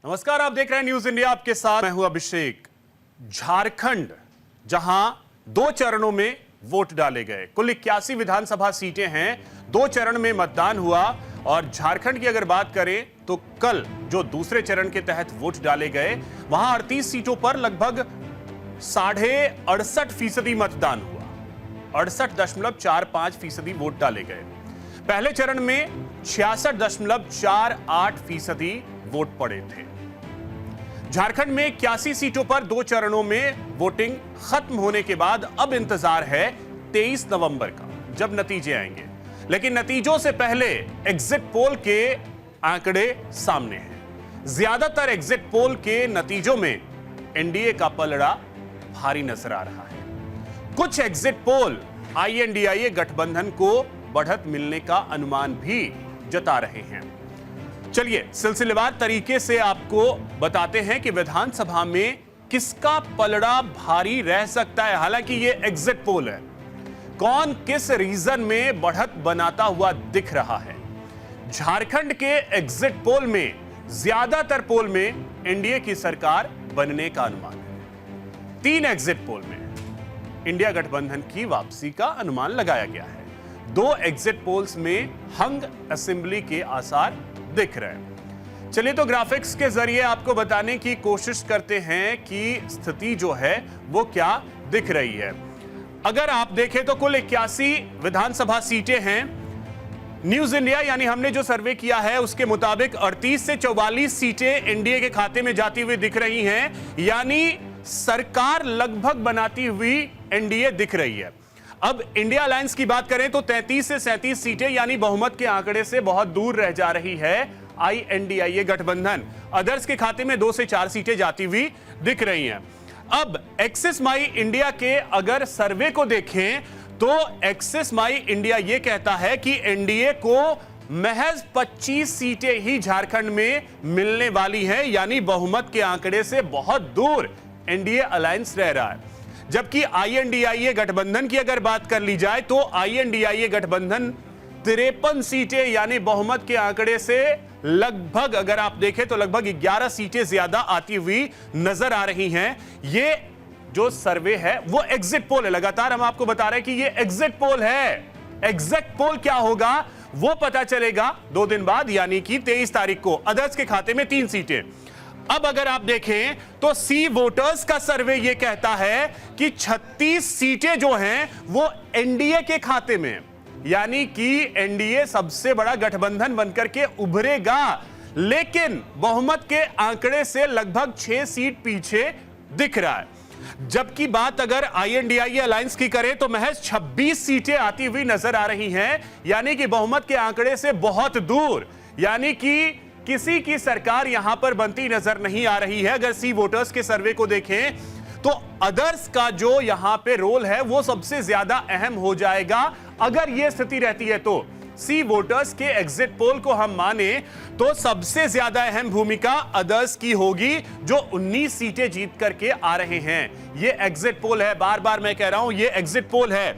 नमस्कार, आप देख रहे हैं न्यूज इंडिया, आपके साथ मैं हूं अभिषेक। झारखंड, जहां 2 चरणों में वोट डाले गए, कुल 81 विधानसभा सीटें हैं, 2 चरण में मतदान हुआ। और झारखंड की अगर बात करें तो कल जो दूसरे चरण के तहत वोट डाले गए, वहां 38 सीटों पर लगभग 68.5% मतदान हुआ। 68.45% वोट डाले गए। पहले चरण में 66.48% वोट पड़े थे। झारखंड में 81 सीटों पर 2 चरणों में वोटिंग खत्म होने के बाद अब इंतजार है 23 नवंबर का, जब नतीजे आएंगे। लेकिन नतीजों से पहले एग्जिट पोल के आंकड़े सामने हैं। ज्यादातर एग्जिट पोल के नतीजों में एनडीए का पलड़ा भारी नजर आ रहा है। कुछ एग्जिट पोल आईएनडीआईए गठबंधन को बढ़त मिलने का अनुमान भी जता रहे हैं। चलिए सिलसिलेवार तरीके से आपको बताते हैं कि विधानसभा में किसका पलड़ा भारी रह सकता है। हालांकि ये एग्जिट पोल है, कौन किस रीजन में बढ़त बनाता हुआ दिख रहा है। झारखंड के एग्जिट पोल में ज्यादातर पोल में एनडीए की सरकार बनने का अनुमान है। 3 एग्जिट पोल में इंडिया गठबंधन की वापसी का अनुमान लगाया गया है। 2 एग्जिट पोल्स में हंग असेंबली के आसार दिख रहे हैं। चलिए तो ग्राफिक्स के जरिए आपको बताने की कोशिश करते हैं कि स्थिति जो है वो क्या दिख रही है। अगर आप देखें तो कुल 81 विधानसभा सीटें हैं। न्यूज इंडिया यानी हमने जो सर्वे किया है उसके मुताबिक 38 से 44 सीटें एनडीए के खाते में जाती हुई दिख रही हैं, यानी सरकार लगभग बनाती हुई एनडीए दिख रही है। अब इंडिया अलायंस की बात करें तो 33 से 37 सीटें यानी बहुमत के आंकड़े से बहुत दूर रह जा रही है आईएनडीआईए गठबंधन। अदर्स के खाते में 2 से 4 सीटें जाती हुई दिख रही हैं। अब एक्सिस माई इंडिया के अगर सर्वे को देखें तो एक्सिस माई इंडिया यह कहता है कि एनडीए को महज 25 सीटें ही झारखंड में मिलने वाली हैं, यानी बहुमत के आंकड़े से बहुत दूर एनडीए अलायंस रह रहा है। जबकि आईएनडीआईए गठबंधन की अगर बात कर ली जाए तो आईएनडीआईए गठबंधन 53 सीटें यानी बहुमत के आंकड़े से लगभग, अगर आप देखें तो लगभग 11 सीटें ज्यादा आती हुई नजर आ रही हैं। ये जो सर्वे है वो एग्जिट पोल है। लगातार हम आपको बता रहे हैं कि ये एग्जिट पोल है। एग्जैक्ट पोल क्या होगा वो पता चलेगा 2 दिन बाद, यानी कि 23 तारीख को। अदर्स के खाते में 3 सीटें। अब अगर आप देखें तो सी वोटर्स का सर्वे यह कहता है कि 36 सीटें जो हैं वो एनडीए के खाते में, यानी कि एनडीए सबसे बड़ा गठबंधन बनकर के उभरेगा, लेकिन बहुमत के आंकड़े से लगभग 6 सीट पीछे दिख रहा है। जबकि बात अगर आईएनडीआईए अलायंस की करें तो महज 26 सीटें आती हुई नजर आ रही हैं, यानी कि बहुमत के आंकड़े से बहुत दूर, यानी कि किसी की सरकार यहां पर बनती नजर नहीं आ रही है। अगर सी वोटर्स के सर्वे को देखें तो अदर्स का जो यहां पे रोल है वो सबसे ज्यादा अहम हो जाएगा। अगर यह स्थिति रहती है तो सी वोटर्स के एग्जिट पोल को हम माने तो सबसे ज्यादा अहम भूमिका अदर्स की होगी, जो 19 सीटें जीत करके आ रहे हैं। यह एग्जिट पोल है, बार बार मैं कह रहा हूं यह एग्जिट पोल है।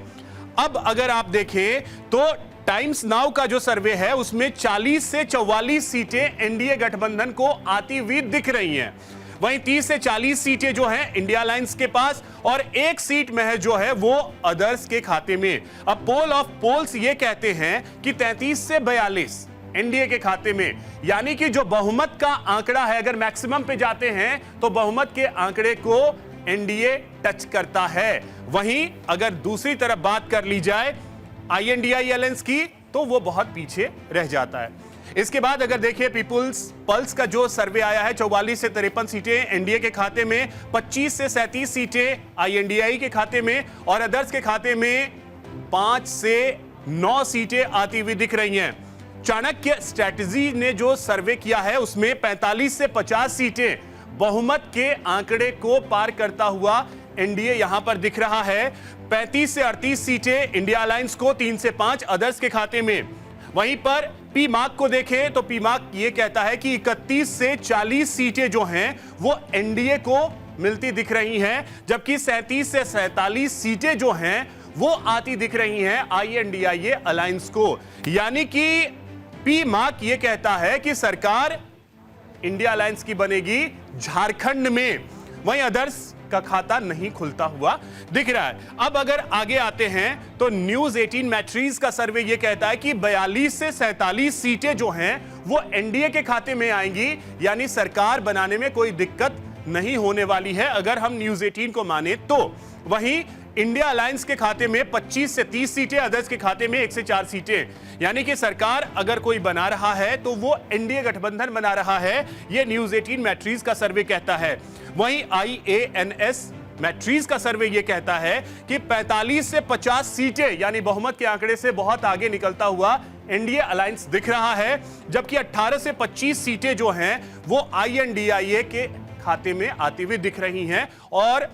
अब अगर आप देखें तो टाइम्स नाउ का जो सर्वे है उसमें 40 से 44 सीटें एनडीए गठबंधन को आती हुई दिख रही हैं। वहीं 30 से 40 सीटें जो हैं इंडिया अलायंस के पास, और 1 सीट महज जो है वो अदर्स के खाते में। अब पोल ऑफ पोल्स ये कहते हैं कि 33 से 42 एनडीए के खाते में, यानी कि जो बहुमत का आंकड़ा है, अगर मैक्सिमम पे जाते हैं तो बहुमत के आंकड़े को एनडीए टच करता है। वहीं अगर दूसरी तरफ बात कर ली जाए आईएनडीआईए अलायंस की तो वो बहुत पीछे रह जाता है। इसके बाद अगर देखिए पीपुल्स पल्स का जो सर्वे आया है, 44 से 53 सीटें एनडीए के खाते में, 25 से 37 सीटें आईएनडीआई के खाते में, और अदर्स के खाते में 5 से 9 सीटें आती हुई दिख रही हैं। चाणक्य स्ट्रैटेजी ने जो सर्वे किया है उसमें 45 से 50 सीटें बहुमत के आंकड़े को पार करता हुआ एनडीए यहां पर दिख रहा है। 35 से 38 सीटें इंडिया अलायंस को, 3 से 5 अदर्स के खाते में। वहीं पर पी मार्क को देखें तो पी मार्क ये कहता है कि 31 से 40 सीटें जो हैं वो एनडीए को मिलती दिख रही हैं, जबकि 37 से 47 सीटें जो हैं वो आती दिख रही हैं आईएनडीआईए अलायंस को। यानी कि पी मार्क ये कहता है कि सरकार इंडिया अलायंस की बनेगी झारखंड में, वहीं अदर्स का खाता नहीं खुलता हुआ दिख रहा है। अब अगर आगे आते हैं तो न्यूज 18 मैट्रीज का सर्वे यह कहता है कि 42 से 47 सीटें जो हैं वो एनडीए के खाते में आएंगी, यानी सरकार बनाने में कोई दिक्कत नहीं होने वाली है अगर हम न्यूज 18 को माने तो। वहीं इंडिया अलायंस के खाते में 25 से 30 सीटें, अदर्स के खाते में 1 से 4 सीटें, यानी कि सरकार अगर कोई बना रहा है तो वो एनडीए गठबंधन बना रहा है, यह न्यूज 18 मैट्रीज का सर्वे कहता है। वहीं IANS मैट्रीज का सर्वे यह कहता है कि 45 से 50 सीटें, यानी बहुमत के आंकड़े से बहुत आगे निकलता हुआ एनडीए अलायंस दिख रहा है, जबकि 18 से 25 सीटें जो हैं वो INDIA के खाते में आती हुई दिख रही हैं और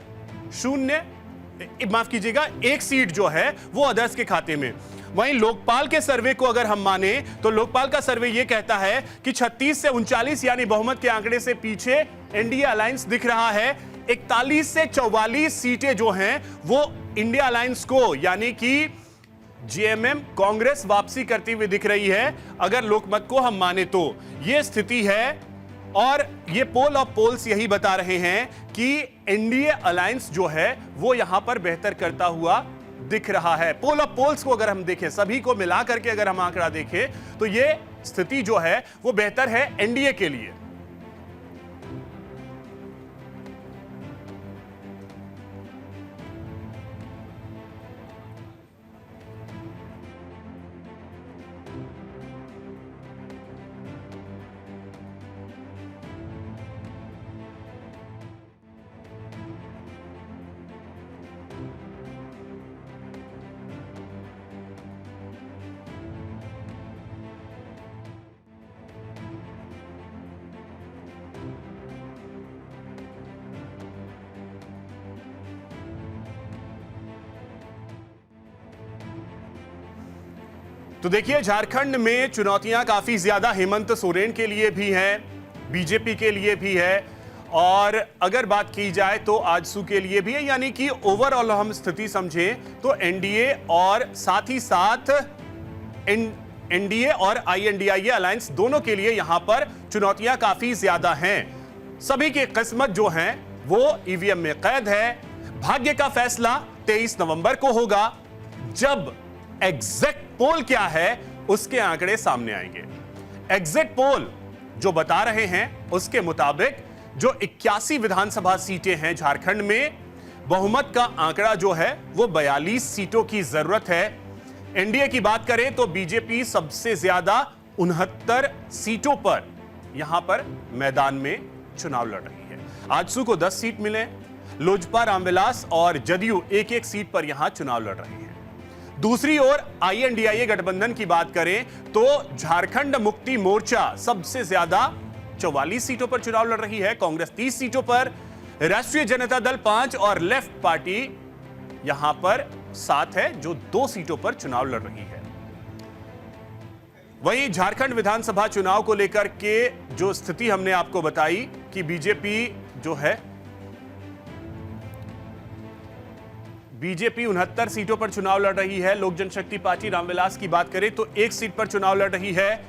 माफ कीजिएगा 1 सीट जो है वो अदर्स के खाते में। वहीं लोकपाल के सर्वे को अगर हम माने तो लोकपाल का सर्वे यह कहता है कि 36 से 39, यानी बहुमत के आंकड़े से पीछे एनडीए अलायंस दिख रहा है। 41 से 44 सीटें जो हैं वो इंडिया अलायंस को, यानी कि जेएमएम कांग्रेस वापसी करती हुई दिख रही है अगर लोकमत को हम माने तो। यह स्थिति है और ये पोल ऑफ पोल्स यही बता रहे हैं कि एनडीए अलायंस जो है वो यहां पर बेहतर करता हुआ दिख रहा है। पोल ऑफ पोल्स को अगर हम देखें, सभी को मिला करके अगर हम आंकड़ा देखें तो ये स्थिति जो है वो बेहतर है एनडीए के लिए। तो देखिए, झारखंड में चुनौतियां काफी ज्यादा हेमंत सोरेन के लिए भी हैं, बीजेपी के लिए भी है, और अगर बात की जाए तो आजसू के लिए भी है, यानी कि ओवरऑल हम स्थिति समझें तो एनडीए और साथ ही साथ एनडीए और INDIA अलायंस दोनों के लिए यहां पर चुनौतियां काफी ज्यादा हैं। सभी की किस्मत जो है वो ईवीएम में कैद है। भाग्य का फैसला 23 नवंबर को होगा, जब एग्जैक्ट पोल क्या है उसके आंकड़े सामने आएंगे। एग्जिट पोल जो बता रहे हैं उसके मुताबिक जो 81 विधानसभा सीटें हैं झारखंड में, बहुमत का आंकड़ा जो है वो 42 सीटों की जरूरत है। एनडीए की बात करें तो बीजेपी सबसे ज्यादा 69 सीटों पर यहां पर मैदान में चुनाव लड़ रही है। आजसू को 10 सीट मिले, लोजपा, रामविलास और जदयू एक एक सीट पर यहां चुनाव लड़ रहे हैं। दूसरी ओर INDIA गठबंधन की बात करें तो झारखंड मुक्ति मोर्चा सबसे ज्यादा 44 सीटों पर चुनाव लड़ रही है, कांग्रेस 30 सीटों पर, राष्ट्रीय जनता दल 5 और लेफ्ट पार्टी यहां पर 7 है जो 2 सीटों पर चुनाव लड़ रही है। वहीं झारखंड विधानसभा चुनाव को लेकर के जो स्थिति हमने आपको बताई कि बीजेपी 69 सीटों पर चुनाव लड़ रही है। लोक जनशक्ति पार्टी रामविलास की बात करें तो 1 सीट पर चुनाव लड़ रही है।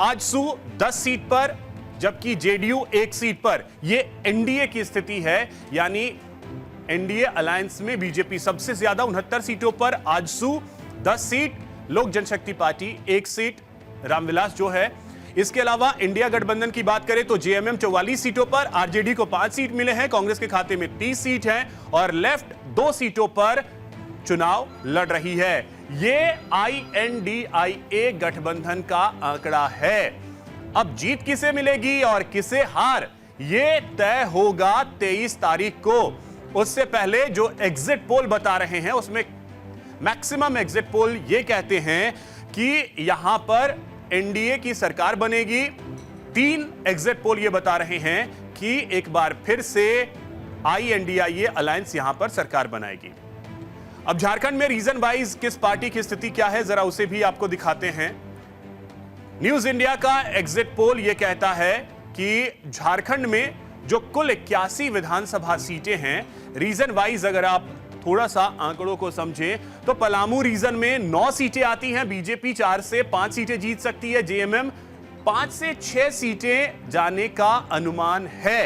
आजसू 10 सीट पर, जबकि जेडीयू 1 सीट पर। यह एनडीए की स्थिति है, यानी एनडीए अलायंस में बीजेपी सबसे ज्यादा 69 सीटों पर, आजसू 10 सीट, लोक जनशक्ति पार्टी 1 सीट, रामविलास जो है। इसके अलावा इंडिया गठबंधन की बात करें तो जेएमएम 44 सीटों पर, आरजेडी को 5 सीट मिले हैं, कांग्रेस के खाते में 30 सीट हैं और लेफ्ट 2 सीटों पर चुनाव लड़ रही है। यह INDIA गठबंधन का आंकड़ा है। अब जीत किसे मिलेगी और किसे हार, यह तय होगा 23 तारीख को। उससे पहले जो एग्जिट पोल बता रहे हैं उसमें मैक्सिमम एग्जिट पोल यह कहते हैं कि यहां पर एनडीए की सरकार बनेगी। 3 एग्जिट पोल यह बता रहे हैं कि एक बार फिर से INDIA अलायंस यहां पर सरकार बनाएगी। अब झारखंड में रीजन वाइज किस पार्टी की स्थिति क्या है, जरा उसे भी आपको दिखाते हैं। न्यूज इंडिया का एग्जिट पोल यह कहता है कि झारखंड में जो कुल 81 विधानसभा सीटें हैं, रीजन वाइज अगर आप थोड़ा सा आंकड़ों को समझें तो पलामू रीजन में 9 सीटें आती हैं, बीजेपी 4 से 5 सीटें जीत सकती है, जेएमएम 5 से 6 सीटें जाने का अनुमान है।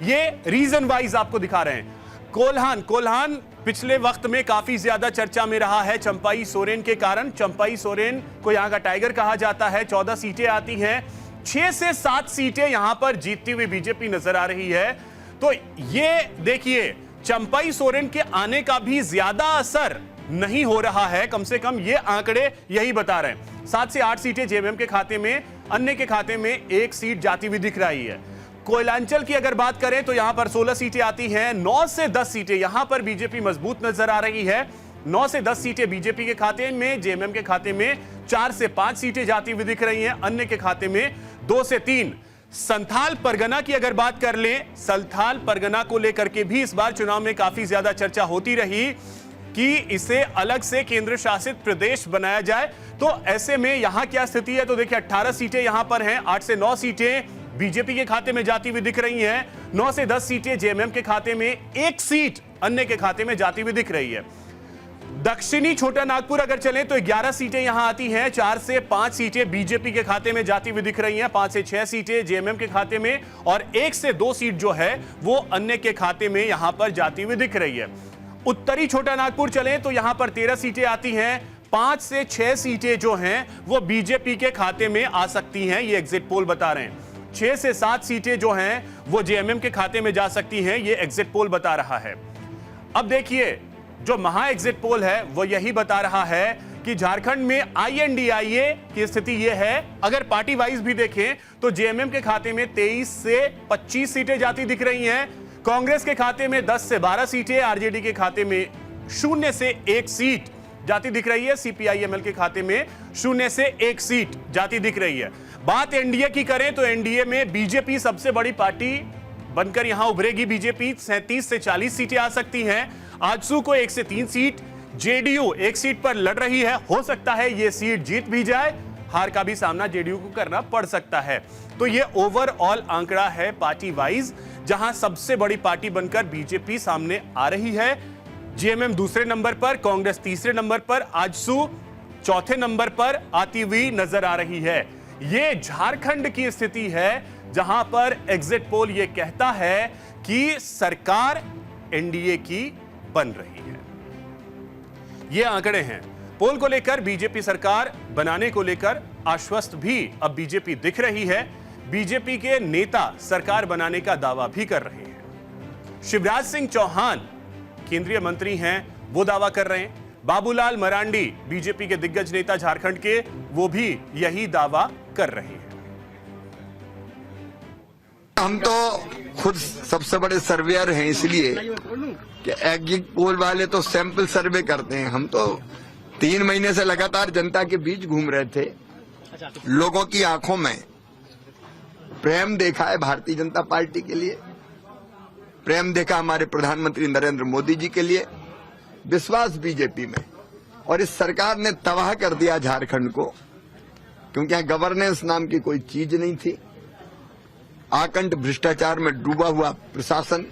ये रीजन वाइज आपको दिखा रहे हैं। कोल्हान पिछले वक्त में काफी ज्यादा चर्चा में रहा है चंपाई सोरेन के कारण। चंपाई सोरेन को यहां का टाइगर कहा जाता है। 14 सीटें आती हैं, 6 से 7 सीटें यहां पर जीतती हुई बीजेपी नजर आ रही है। तो ये देखिए, चंपाई सोरेन के आने का भी ज्यादा असर नहीं हो रहा है, कम से कम ये आंकड़े यही बता रहे हैं। 7 से 8 सीटें जेएमएम के खाते में, अन्य के खाते में 1 सीट जाती हुई दिख रही है। कोयलांचल की अगर बात करें तो यहां पर 16 सीटें आती हैं, 9 से 10 सीटें यहां पर बीजेपी मजबूत नजर आ रही है। 9 से 10 सीटें बीजेपी के खाते में, जेएमएम के खाते में 4 से 5 सीटें जाती हुई दिख रही हैं, अन्य के खाते में 2 से 3। संथाल परगना की अगर बात कर लें, संथाल परगना को लेकर के भी इस बार चुनाव में काफी ज्यादा चर्चा होती रही कि इसे अलग से केंद्र शासित प्रदेश बनाया जाए। तो ऐसे में यहां क्या स्थिति है, तो देखिए 18 सीटें यहां पर हैं, 8 से 9 सीटें बीजेपी के खाते में जाती हुई दिख रही हैं, 9 से 10 सीटें जेएमएम के खाते में, 1 सीट अन्य के खाते में जाती हुई दिख रही है। दक्षिणी छोटा नागपुर अगर चलें तो 11 सीटें यहां आती हैं, 4 से 5 सीटें बीजेपी के खाते में जाती हुई दिख रही हैं, 5 से 6 सीटें जेएमएम के खाते में और 1 से 2 सीट जो है वो अन्य के खाते में यहां पर जाती हुई दिख रही है। उत्तरी छोटा नागपुर चलें तो यहां पर 13 सीटें आती हैं, 5 से 6 सीटें जो हैं वो बीजेपी के खाते में आ सकती हैं, ये एग्जिट पोल बता रहे हैं। 6 से 7 सीटें जो हैं वो जेएमएम के खाते में जा सकती हैं, ये एग्जिट पोल बता रहा है। अब देखिए, जो महा एग्जिट पोल है वो यही बता रहा है कि झारखंड में आईएनडीआईए की स्थिति ये है। अगर पार्टी वाइज भी देखें तो जेएमएम के खाते में 23 से 25 सीटें जाती दिख रही हैं, कांग्रेस के खाते में 10 से 12 सीटें, आरजेडी के खाते में 0 से 1 सीट जाती दिख रही है, सीपीआईएमएल के खाते में 0 से 1 सीट जाती दिख रही है। बात एनडीए की करें तो एनडीए में बीजेपी सबसे बड़ी पार्टी बनकर यहां उभरेगी। बीजेपी 37 से 40 सीटें आ सकती हैं, आजसू को 1 से 3 सीट, जेडीयू 1 सीट पर लड़ रही है, हो सकता है ये सीट जीत भी जाए, हार का भी सामना जेडीयू को करना पड़ सकता है। तो ये ओवरऑल आंकड़ा है पार्टी वाइज, जहां सबसे बड़ी पार्टी बनकर बीजेपी सामने आ रही है। जेएमएम दूसरे नंबर पर, कांग्रेस तीसरे नंबर पर, आजसू चौथे नंबर पर आती हुई नजर आ रही है। ये झारखंड की स्थिति है, जहां पर एग्जिट पोल ये कहता है कि सरकार एनडीए की बन रही है। ये आंकड़े हैं। पोल को लेकर बीजेपी सरकार बनाने को लेकर आश्वस्त भी अब बीजेपी दिख रही है। बीजेपी के नेता सरकार बनाने का दावा भी कर रहे हैं। शिवराज सिंह चौहान केंद्रीय मंत्री हैं, वो दावा कर रहे हैं। बाबूलाल मरांडी बीजेपी के दिग्गज नेता झारखंड के, वो भी यही दावा कर रहे हैं। हम तो खुद सबसे बड़े सर्वेयर हैं, इसलिए कि एग्जिट पोल वाले तो सैंपल सर्वे करते हैं। हम तो 3 महीने से लगातार जनता के बीच घूम रहे थे, लोगों की आंखों में प्रेम देखा है भारतीय जनता पार्टी के लिए, प्रेम देखा हमारे प्रधानमंत्री नरेंद्र मोदी जी के लिए, विश्वास बीजेपी में। और इस सरकार ने तबाह कर दिया झारखंड को, क्योंकि यहाँ गवर्नेंस नाम की कोई चीज नहीं थी। आकंठ भ्रष्टाचार में डूबा हुआ प्रशासन,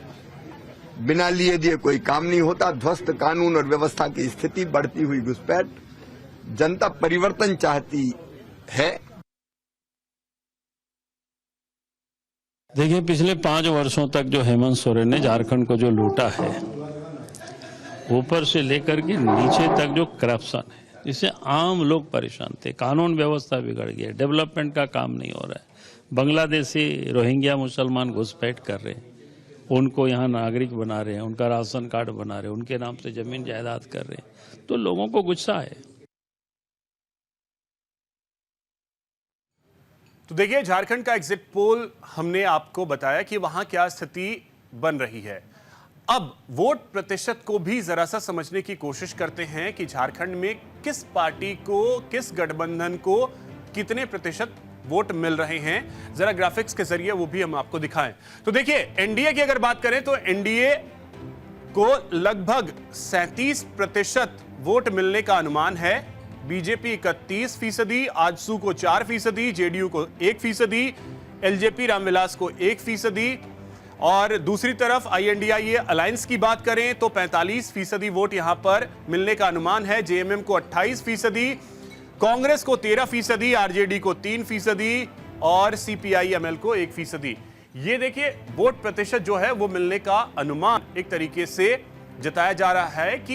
बिना लिए दिए कोई काम नहीं होता, ध्वस्त कानून और व्यवस्था की स्थिति, बढ़ती हुई घुसपैठ। जनता परिवर्तन चाहती है। देखिए, पिछले 5 वर्षों तक जो हेमंत सोरेन ने झारखंड को जो लूटा है, ऊपर से लेकर के नीचे तक जो करप्शन है, जिससे आम लोग परेशान थे, कानून व्यवस्था बिगड़ गई, डेवलपमेंट का काम नहीं हो रहा है, बांग्लादेशी रोहिंग्या मुसलमान घुसपैठ कर रहे हैं, उनको यहाँ नागरिक बना रहे हैं, उनका राशन कार्ड बना रहे हैं, उनके नाम से जमीन जायदाद कर रहे हैं, तो लोगों को गुस्सा है। तो देखिए, झारखंड का एग्जिट पोल हमने आपको बताया कि वहां क्या स्थिति बन रही है। अब वोट प्रतिशत को भी जरा सा समझने की कोशिश करते हैं कि झारखंड में किस पार्टी को, किस गठबंधन को कितने प्रतिशत वोट मिल रहे हैं। जरा ग्राफिक्स के जरिए वो भी हम आपको दिखाएं। तो देखिए, एनडीए की अगर बात करें तो एनडीए को लगभग 37% वोट मिलने का अनुमान है। बीजेपी 31%, आजसू को 4%, जेडीयू को 1%, एलजेपी रामविलास को 1%, और दूसरी तरफ आईएनडीआईए अलायंस की बात करें तो 45% वोट यहां पर मिलने का अनुमान है। जेएमएम को 28%, कांग्रेस को 13%, आरजेडी को 3%, और CPI-ML को 1%। ये देखिए वोट प्रतिशत जो है वो मिलने का अनुमान एक तरीके से जताया जा रहा है कि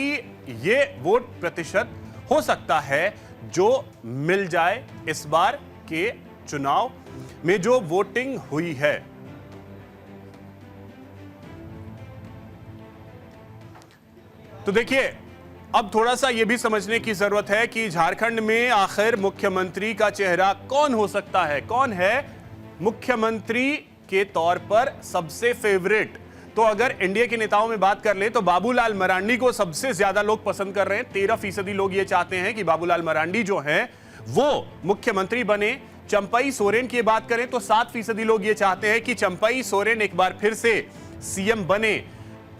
ये वोट प्रतिशत हो सकता है जो मिल जाए इस बार के चुनाव में जो वोटिंग हुई है। तो देखिए अब थोड़ा सा यह भी समझने की जरूरत है कि झारखंड में आखिर मुख्यमंत्री का चेहरा कौन हो सकता है, कौन है मुख्यमंत्री के तौर पर सबसे फेवरेट। तो अगर एनडीए के नेताओं में बात कर ले तो बाबूलाल मरांडी को सबसे ज्यादा लोग पसंद कर रहे हैं। 13% लोग ये चाहते हैं कि बाबूलाल मरांडी जो हैं वो मुख्यमंत्री बने। चंपई सोरेन की बात करें तो 7% लोग ये चाहते हैं कि चंपई सोरेन एक बार फिर से सीएम बने।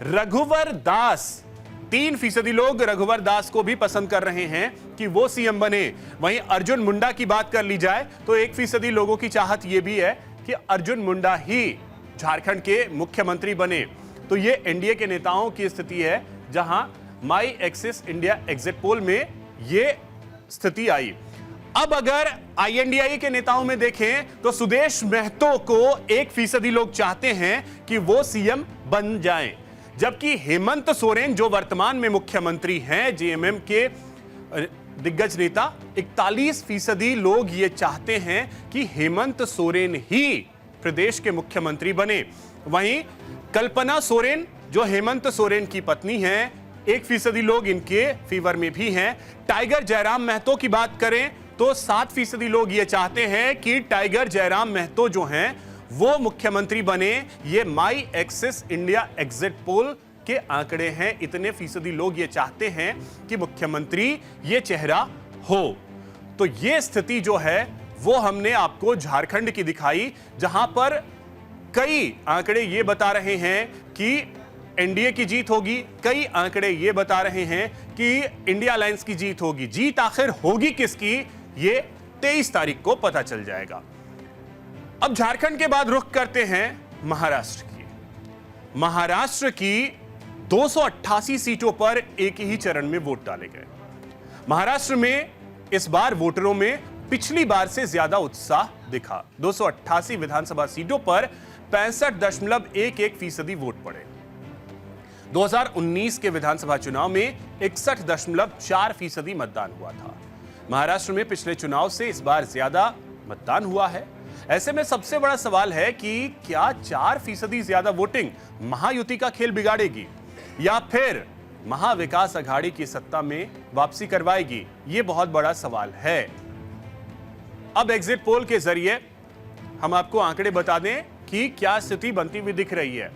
रघुवर दास 3% लोग रघुवर दास को भी पसंद कर रहे हैं कि वो सीएम बने। वहीं अर्जुन मुंडा की बात कर ली जाए तो 1% लोगों की चाहत यह भी है कि अर्जुन मुंडा ही झारखंड के मुख्यमंत्री बने। तो ये एनडीए के नेताओं की स्थिति है जहां माई एक्सिस इंडिया एग्जिट पोल में ये स्थिति आई। अब अगर आईएनडीआई के नेताओं में देखें तो सुदेश महतो को 1% लोग चाहते हैं कि वो सीएम बन जाएं, जबकि हेमंत सोरेन जो वर्तमान में मुख्यमंत्री हैं, जेएमएम के दिग्गज नेता, 41% लोग ये चाहते हैं कि हेमंत सोरेन ही प्रदेश के मुख्यमंत्री बने। वहीं कल्पना सोरेन जो हेमंत सोरेन की पत्नी हैं, 1% लोग इनके फेवर में भी हैं। टाइगर जयराम महतो की बात करें तो 7% लोग ये चाहते हैं कि टाइगर जयराम महतो जो हैं वो मुख्यमंत्री बने। ये माई एक्सिस इंडिया एग्जिट पोल के आंकड़े हैं। इतने फीसदी लोग ये चाहते हैं कि मुख्यमंत्री ये चेहरा हो। तो ये स्थिति जो है वो हमने आपको झारखंड की दिखाई, जहां पर कई आंकड़े ये बता रहे हैं कि एनडीए की जीत होगी, कई आंकड़े ये बता रहे हैं कि इंडिया अलायंस की जीत होगी। जीत आखिर होगी किसकी, ये 23 तारीख को पता चल जाएगा। अब झारखंड के बाद रुख करते हैं महाराष्ट्र की। महाराष्ट्र की 288 सीटों पर एक ही चरण में वोट डाले गए। महाराष्ट्र में इस बार वोटरों में पिछली बार से ज्यादा उत्साह दिखा। 288 विधानसभा सीटों पर 65.11% वोट पड़े। 2019 के विधानसभा चुनाव में 61.4% मतदान हुआ था। महाराष्ट्र में पिछले चुनाव से इस बार ज्यादा मतदान हुआ है। ऐसे में सबसे बड़ा सवाल है कि क्या 4% ज्यादा वोटिंग महायुति का खेल बिगाड़ेगी या फिर महाविकास अघाड़ी की सत्ता में वापसी करवाएगी? यह बहुत बड़ा सवाल है। अब एग्जिट पोल के जरिए हम आपको आंकड़े बता दें कि क्या स्थिति बनती हुई दिख रही है।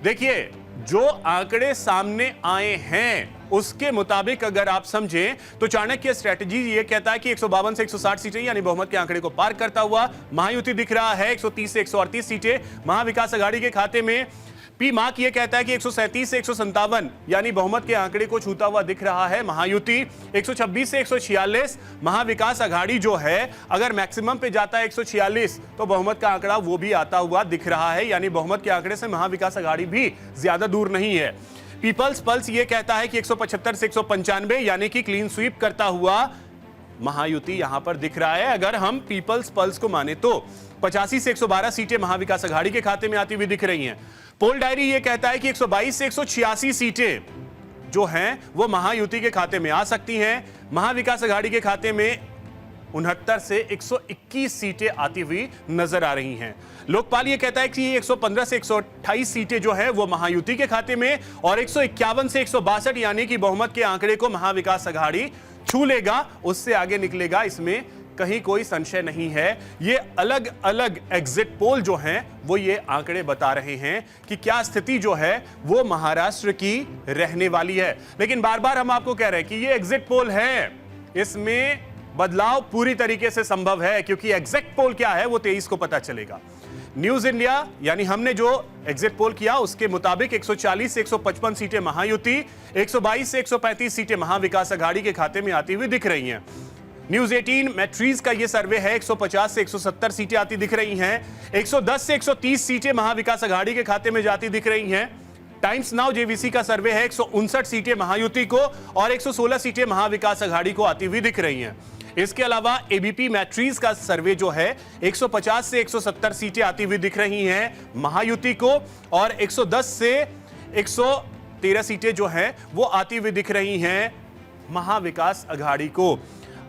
देखिए, जो आंकड़े सामने आए हैं उसके मुताबिक अगर आप समझें तो चाणक्य स्ट्रेटजी ये कहता है कि 152 से 160 सीटें यानी बहुमत के आंकड़े को पार करता हुआ महायुति दिख रहा है। 130 से 138 सीटें महाविकास अघाड़ी के खाते में। पी मार्क ये कहता है कि 137 से 157 यानी बहुमत के आंकड़े को छूता हुआ दिख रहा है महायुति। 126 से 146 महाविकास अघाड़ी जो है अगर मैक्सिमम पे जाता है 146 तो बहुमत का आंकड़ा वो भी आता हुआ दिख रहा है, यानी बहुमत के आंकड़े से महाविकास अघाड़ी भी ज्यादा दूर नहीं है। पीपल्स पल्स ये कहता है कि 175 से 195 यानी कि क्लीन स्वीप करता हुआ महायुति यहां पर दिख रहा है। अगर हम पीपल्स पल्स को माने तो 85 से 112 सीटें महाविकास अघाड़ी के खाते में आती हुई दिख रही हैं। पोल डायरी ये कहता है कि 122 से 186 सीटें जो हैं वो महायुति के खाते में आ सकती हैं। महाविकास अघाड़ी के खाते में 69 से 121 सीटें आती हुई नजर आ रही हैं। लोकपाल ये कहता है कि 115 से 128 सीटें जो है वो महायुति के खाते में और 151 से 162 यानी कि बहुमत के आंकड़े को महाविकास अघाड़ी छू लेगा, उससे आगे निकलेगा, इसमें कहीं कोई संशय नहीं है। ये अलग अलग एग्जिट पोल जो हैं वो ये आंकड़े बता रहे हैं कि क्या स्थिति जो है वो महाराष्ट्र की रहने वाली है। लेकिन बार बार हम आपको कह रहे हैं कि ये एग्जिट पोल है, इसमें बदलाव पूरी तरीके से संभव है, क्योंकि एग्जिट पोल क्या है वो 23 को पता चलेगा। न्यूज इंडिया यानी हमने जो एग्जिट पोल किया उसके मुताबिक 140 से 155 सीटें महायुति, 122 से 135 सीटें महाविकास अघाड़ी के खाते में आती हुई दिख रही हैं। न्यूज 18 मैट्रीज का यह सर्वे है, 150 से 170 सीटें आती दिख रही हैं। 110 से 130 सीटें महाविकास अघाड़ी के खाते में जाती दिख रही हैं। टाइम्स नाउ जेवीसी का सर्वे है, 159 सीटें महायुति को और 116 सीटें महाविकास अघाड़ी को आती हुई दिख रही हैं। इसके अलावा एबीपी मैट्रिक्स का सर्वे जो है 150 से 170 सीटें आती हुई दिख रही हैं महायुति को, और 110 से 113 सीटें जो हैं वो आती हुई दिख रही हैं महाविकास अघाड़ी को।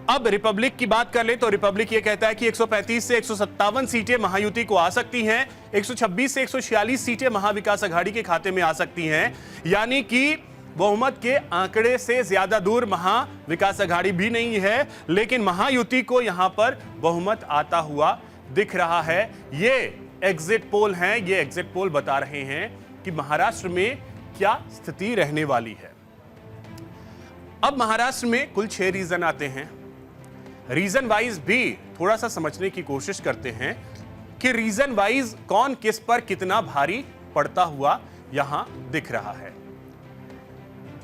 अब रिपब्लिक की बात कर ले तो रिपब्लिक ये कहता है कि 135 से 157 सीटें महायुति को आ सकती हैं, 126 से 146 सीटें महाविकास अघाड़ी के खाते में आ सकती हैं, यानी कि बहुमत के आंकड़े से ज्यादा दूर महाविकास अघाड़ी भी नहीं है, लेकिन महायुति को यहां पर बहुमत आता हुआ दिख रहा है। ये एग्जिट पोल हैं, ये एग्जिट पोल बता रहे हैं कि महाराष्ट्र में क्या स्थिति रहने वाली है। अब महाराष्ट्र में कुल 6 रीजन आते हैं। रीजन वाइज भी थोड़ा सा समझने की कोशिश करते हैं कि रीजन वाइज कौन किस पर कितना भारी पड़ता हुआ यहां दिख रहा है।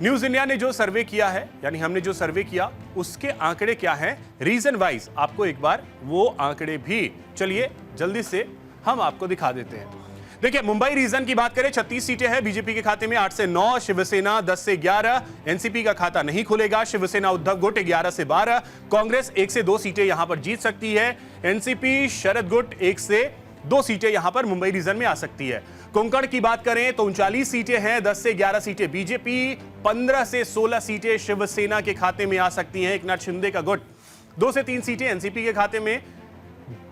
न्यूज इंडिया ने जो सर्वे किया है, यानी हमने जो सर्वे किया, उसके आंकड़े क्या हैं रीजन वाइज, आपको एक बार वो आंकड़े भी चलिए जल्दी से हम आपको दिखा देते हैं। देखिए, मुंबई रीजन की बात करें 36 सीटें हैं बीजेपी के खाते में, 8 से 9, शिवसेना 10 से 11, एनसीपी का खाता नहीं खुलेगा, शिवसेना उद्धव गुट 11 से 12, कांग्रेस 1 से 2 सीटें यहां पर जीत सकती है, एनसीपी शरद गुट 1 से 2 सीटें यहां पर मुंबई रीजन में आ सकती है। कोंकण की बात करें तो 39 सीटें हैं, 10 से 11 सीटें बीजेपी, 15 से 16 सीटें शिवसेना के खाते में आ सकती हैं, एकनाथ शिंदे का गुट, 2 से 3 सीटें एनसीपी के खाते में,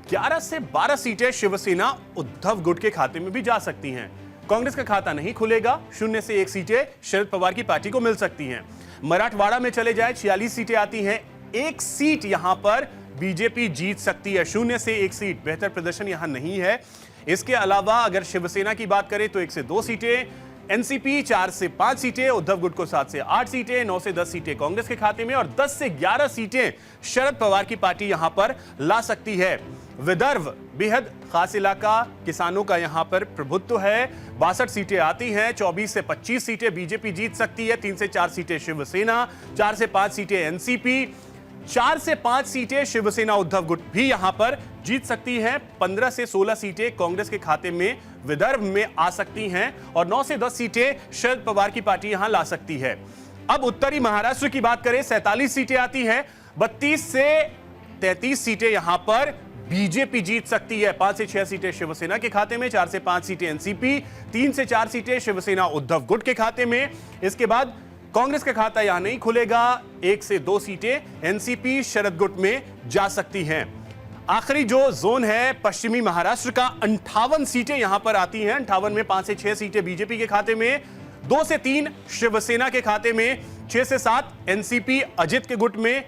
11 से 12 सीटें शिवसेना उद्धव गुट के खाते में भी जा सकती हैं। कांग्रेस का खाता नहीं खुलेगा, 0 से 1 सीटें शरद पवार की पार्टी को मिल सकती हैं। मराठवाड़ा में चले जाए 46 सीटें आती हैं, 1 सीट यहां पर बीजेपी जीत सकती है, 0 से 1 सीट, बेहतर प्रदर्शन यहां नहीं है। इसके अलावा अगर शिवसेना की बात करें तो 1 से 2 सीटें, एनसीपी 4 से 5 सीटें, उद्धव गुट को 7 से 8 सीटें, 9 से 10 सीटें कांग्रेस के खाते में और 10 से 11 सीटें शरद पवार की पार्टी यहां पर ला सकती है। विदर्भ बेहद खास इलाका, किसानों का यहां पर प्रभुत्व है, 62 सीटें आती हैं, 24 से 25 सीटें बीजेपी जीत सकती है, 3 से 4 सीटें शिवसेना, 4 से 5 सीटें एनसीपी, 4 से 5 सीटें शिवसेना उद्धव गुट भी यहां पर जीत सकती हैं, 15 से 16 सीटें कांग्रेस के खाते में विदर्भ में आ सकती हैं और 9 से 10 सीटें शरद पवार की पार्टी यहां ला सकती है। अब उत्तरी महाराष्ट्र की बात करें, 47 सीटें आती हैं, 32 से 33 सीटें यहां पर बीजेपी जीत सकती है, 5 से 6 सीटें शिवसेना के खाते में, 4 से 5 सीटें एनसीपी, 3 से 4 सीटें शिवसेना उद्धव गुट के खाते में। इसके बाद कांग्रेस का खाता यहां नहीं खुलेगा, 1 से 2 सीटें एनसीपी शरद गुट में जा सकती हैं। आखिरी जो जोन है पश्चिमी महाराष्ट्र का, 58 सीटें यहां पर आती हैं, 58 में 5 से 6 सीटें बीजेपी के खाते में, 2 से 3 शिवसेना के खाते में, 6 से 7 एनसीपी अजित के गुट में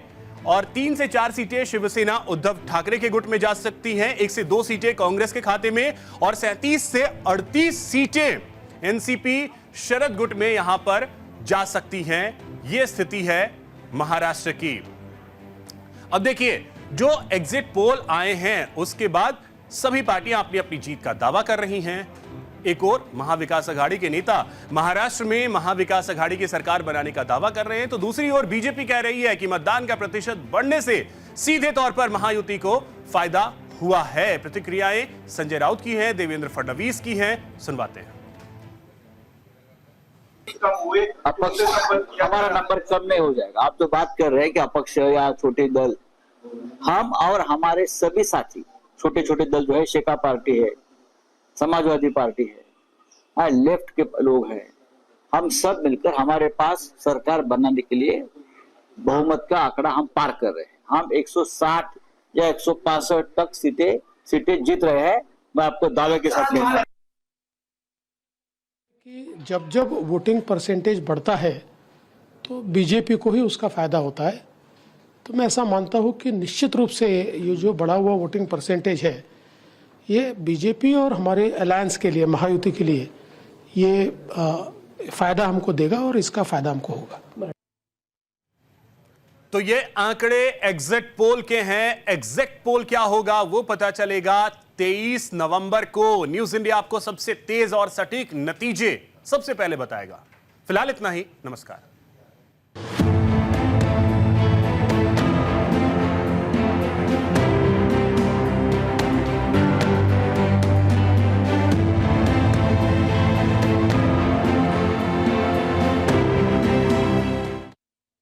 और 3 से 4 सीटें शिवसेना उद्धव ठाकरे के गुट में जा सकती हैं, 1 से 2 सीटें कांग्रेस के खाते में और 37 से 38 सीटें एनसीपी शरद गुट में यहां पर जा सकती हैं। यह स्थिति है महाराष्ट्र की। अब देखिए, जो एग्जिट पोल आए हैं उसके बाद सभी पार्टियां अपनी अपनी जीत का दावा कर रही हैं। एक और महाविकास अघाड़ी के नेता महाराष्ट्र में महाविकास अघाड़ी की सरकार बनाने का दावा कर रहे हैं, तो दूसरी ओर बीजेपी कह रही है कि मतदान का प्रतिशत बढ़ने से सीधे तौर पर महायुति को फायदा हुआ है। प्रतिक्रियाएं संजय राउत की हैं, देवेंद्र फडणवीस की हैं, सुनवाते हैं। अपक्ष हमारा नंबर कम नहीं हो जाएगा। आप जो बात कर रहे हैं कि अपक्ष या छोटे दल, हम और हमारे सभी साथी छोटे छोटे दल जो है, शेका पार्टी है, समाजवादी पार्टी है, लेफ्ट के लोग हैं, हम सब मिलकर हमारे पास सरकार बनाने के लिए बहुमत का आंकड़ा हम पार कर रहे हैं। हम 160 या 165 तक सीटें जीत रहे हैं। मैं आपको दावे के साथ कहूंगा कि जब जब वोटिंग परसेंटेज बढ़ता है तो बीजेपी को ही उसका फायदा होता है। तो मैं ऐसा मानता हूं कि निश्चित रूप से ये जो बढ़ा हुआ वोटिंग परसेंटेज है, ये बीजेपी और हमारे अलायंस के लिए, महायुति के लिए ये फायदा हमको देगा और इसका फायदा हमको होगा। तो ये आंकड़े एग्जिट पोल के हैं। एग्जिट पोल क्या होगा वो पता चलेगा 23 नवंबर को। न्यूज इंडिया आपको सबसे तेज और सटीक नतीजे सबसे पहले बताएगा। फिलहाल इतना ही, नमस्कार।